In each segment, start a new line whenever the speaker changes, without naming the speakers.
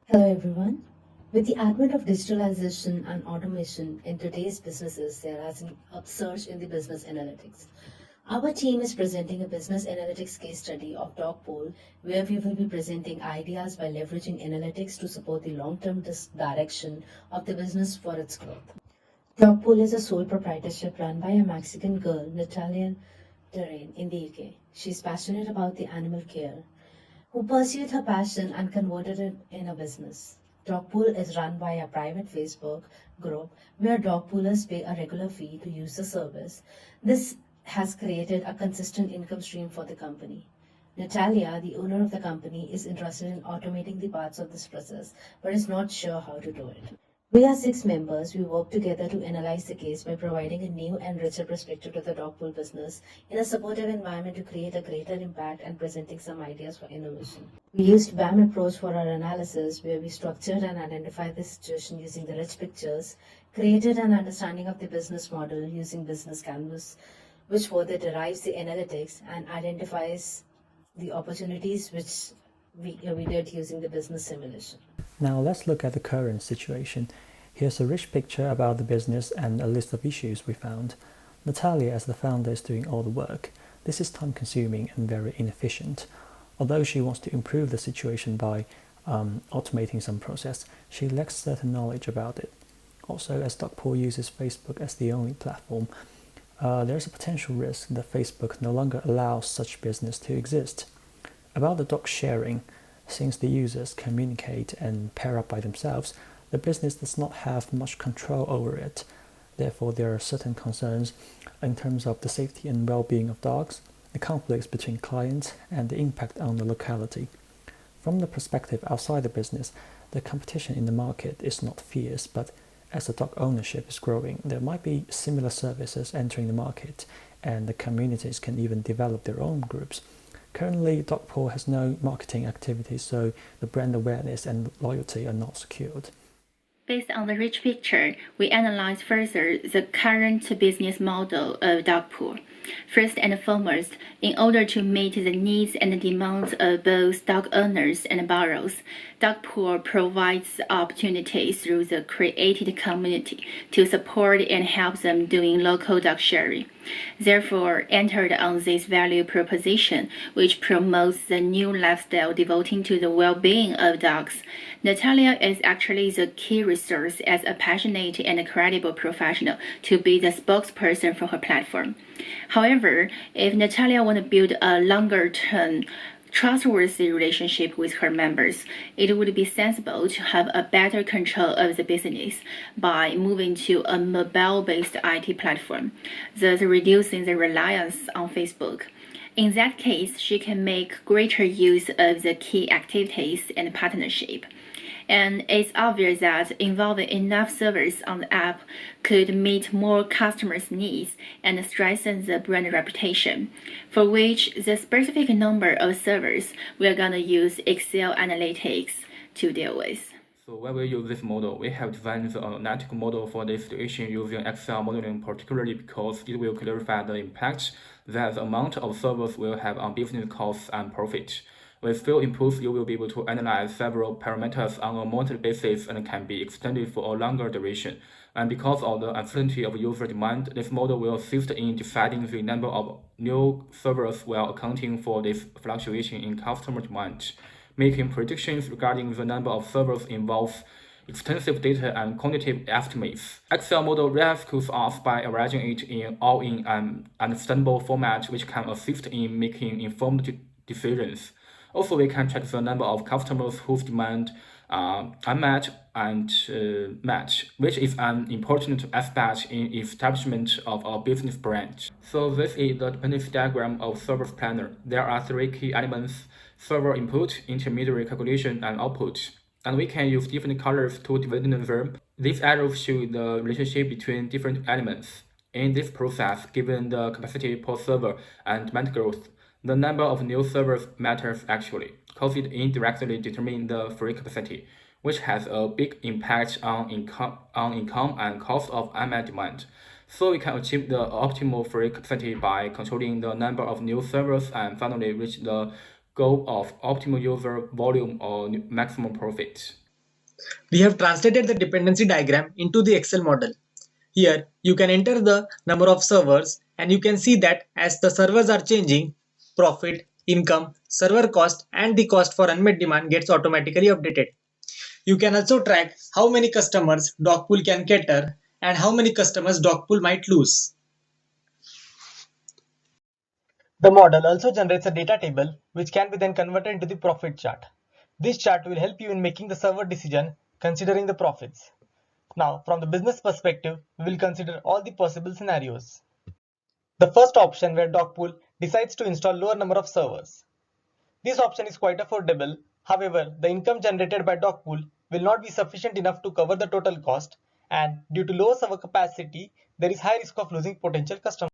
Hello, everyone. With the advent of digitalization and automation in today's businesses, there has been a surge in the business analytics. Our team is presenting a business analytics case study of Dogpool, where we will be presenting ideas by leveraging analytics to support the long-term direction of the business for its growth. Dogpool is a sole proprietorship run by a Mexican girl, Natalia Terrain, in the UK. She's passionate about the animal care who pursued her passion and converted it in a business. Dogpool is run by a private Facebook group where dogpoolers pay a regular fee to use the service. This has created a consistent income stream for the company. Natalia, the owner of the company, is interested in automating the parts of this process but is not sure how to do it. We are six members. We work together to analyze the case by providing a new and richer perspective to the dog pool business in a supportive environment to create a greater impact and presenting some ideas for innovation. We used BAM approach for our analysis where we structured and identified the situation using the rich pictures, created an understanding of the business model using business canvas, which further derives the analytics and identifies the opportunities which we did using the business simulation.
Now let's look at the current situation. Here's a rich picture about the business and a list of issues we found. Natalia, as the founder, is doing all the work. This is time-consuming and very inefficient. Although she wants to improve the situation by automating some process, she lacks certain knowledge about it. Also, as Dogpool uses Facebook as the only platform, there's a potential risk that Facebook no longer allows such business to exist. About the dog sharing, since the users communicate and pair up by themselves, the business does not have much control over it. Therefore, there are certain concerns in terms of the safety and well-being of dogs, the conflicts between clients, and the impact on the locality. From the perspective outside the business, the competition in the market is not fierce, but as the dog ownership is growing, there might be similar services entering the market, and the communities can even develop their own groups. Currently, Dogpool has no marketing activities, so the brand awareness and loyalty are not secured.
Based on the rich picture, we analyze further the current business model of Dogpool. First and foremost, in order to meet the needs and demands of both dog owners and borrowers, Dogpool provides opportunities through the created community to support and help them doing local dog sharing. Therefore, entered on this value proposition, which promotes the new lifestyle devoting to the well-being of dogs, Natalia is actually the key resource as a passionate and credible professional to be the spokesperson for her platform. However, if Natalia wants to build a longer-term trustworthy relationship with her members, it would be sensible to have a better control of the business by moving to a mobile-based IT platform, thus reducing the reliance on Facebook. In that case, she can make greater use of the key activities and partnership. And it's obvious that involving enough servers on the app could meet more customers' needs and strengthen the brand reputation, for which the specific number of servers we are going to use Excel analytics to deal with.
So when we use this model, we have designed the analytical model for this situation using Excel modeling, particularly because it will clarify the impact that the amount of servers will have on business costs and profit. With few inputs, you will be able to analyze several parameters on a monthly basis and can be extended for a longer duration. And because of the uncertainty of user demand, this model will assist in deciding the number of new servers while accounting for this fluctuation in customer demand. Making predictions regarding the number of servers involves extensive data and quantitative estimates. Excel model rescues us by arranging it in all-in and understandable format, which can assist in making informed decisions. Also, we can track the number of customers whose demand unmet and match, which is an important aspect in establishment of a business brand. So this is the dependency diagram of Service Planner. There are three key elements: server input, intermediary calculation, and output. And we can use different colors to divide them. These arrows show the relationship between different elements. In this process, given the capacity per server and demand growth, the number of new servers matters actually, because it indirectly determines the free capacity, which has a big impact on income and cost of unmet demand. So we can achieve the optimal free capacity by controlling the number of new servers and finally reach the goal of optimal user volume or maximum profit.
We have translated the dependency diagram into the Excel model. Here, you can enter the number of servers and you can see that as the servers are changing, profit, income, server cost and the cost for unmet demand gets automatically updated. You can also track how many customers Dogpool can cater and how many customers Dogpool might lose. The model also generates a data table which can be then converted into the profit chart. This chart will help you in making the server decision considering the profits. Now, from the business perspective, we will consider all the possible scenarios. The first option where Dogpool decides to install lower number of servers. This option is quite affordable. However, the income generated by Dogpool will not be sufficient enough to cover the total cost, and due to low server capacity, there is high risk of losing potential customers.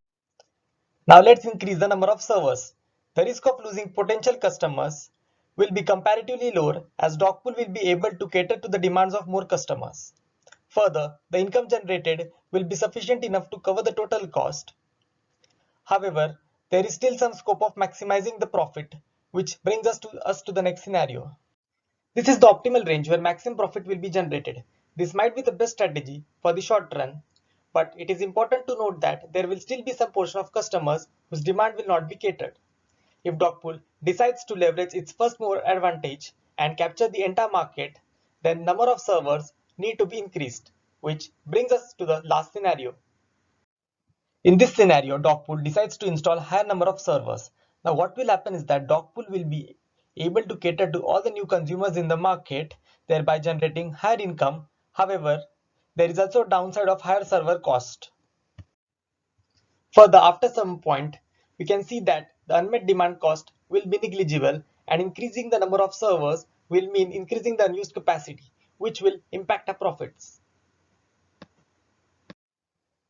Now let's increase the number of servers. The risk of losing potential customers will be comparatively lower as Dogpool will be able to cater to the demands of more customers. Further, the income generated will be sufficient enough to cover the total cost. However, there is still some scope of maximizing the profit, which brings us to the next scenario. This is the optimal range where maximum profit will be generated. This might be the best strategy for the short run, but it is important to note that there will still be some portion of customers whose demand will not be catered. If Dogpool decides to leverage its first mover advantage and capture the entire market, then number of servers need to be increased, which brings us to the last scenario. In this scenario, Dogpool decides to install a higher number of servers. Now what will happen is that Dogpool will be able to cater to all the new consumers in the market, thereby generating higher income. However, there is also a downside of higher server cost. Further, after some point, we can see that the unmet demand cost will be negligible, and increasing the number of servers will mean increasing the unused capacity, which will impact our profits.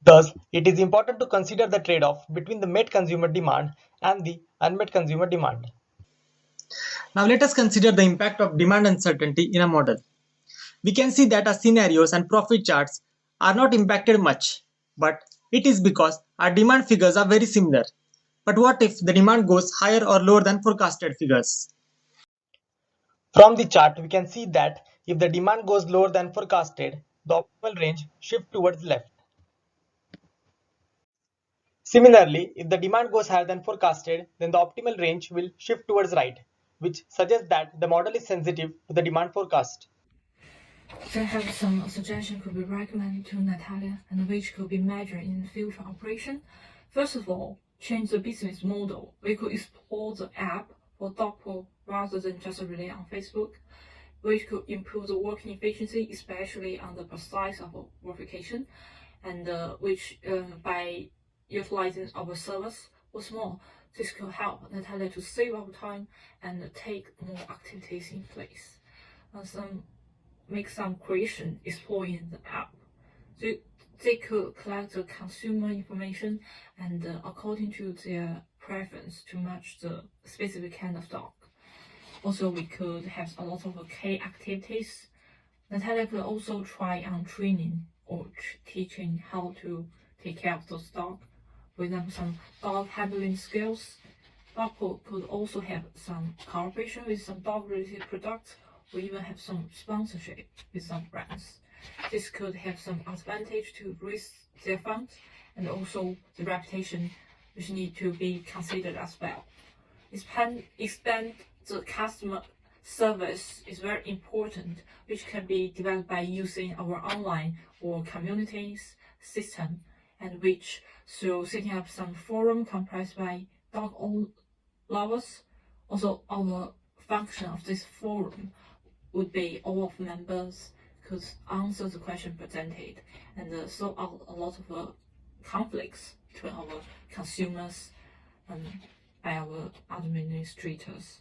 Thus, it is important to consider the trade-off between the met consumer demand and the unmet consumer demand. Now let us consider the impact of demand uncertainty in a model. We can see that our scenarios and profit charts are not impacted much, but it is because our demand figures are very similar. But what if the demand goes higher or lower than forecasted figures? From the chart, we can see that if the demand goes lower than forecasted, the optimal range shifts towards left. Similarly, if the demand goes higher than forecasted, then the optimal range will shift towards right, which suggests that the model is sensitive to the demand forecast.
I have some suggestions could be recommended to Natalia and which could be measured in future operation. First of all, change the business model. We could explore the app for Dogpool rather than just rely on Facebook, which could improve the working efficiency, especially on the precise of verification, and which by utilizing our service. What's more, this could help Natalia to save our time and take more activities in place. Make some creation exploring the app. So they could collect the consumer information and according to their preference to match the specific kind of dog. Also, we could have a lot of K activities. Natalia could also try on training or teaching how to take care of those dogs. For example, some dog handling skills. Dogpool could also have some cooperation with some dog-related products, or even have some sponsorship with some brands. This could have some advantage to raise their funds, and also the reputation, which need to be considered as well. Expand the customer service is very important, which can be developed by using our online or communities system, and which through setting up some forum comprised by dog lovers. Also, our function of this forum would be all of members could answer the question presented and sort out a lot of conflicts between our consumers and by our administrators.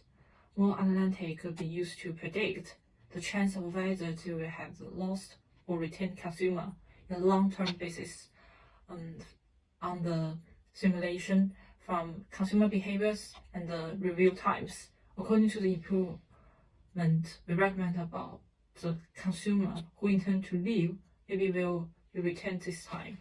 More analytics could be used to predict the chance of whether they will have the lost or retained consumer in a long-term basis on the simulation from consumer behaviors and the review times. According to the improvement we recommend about the consumer who intend to leave, maybe will return this time.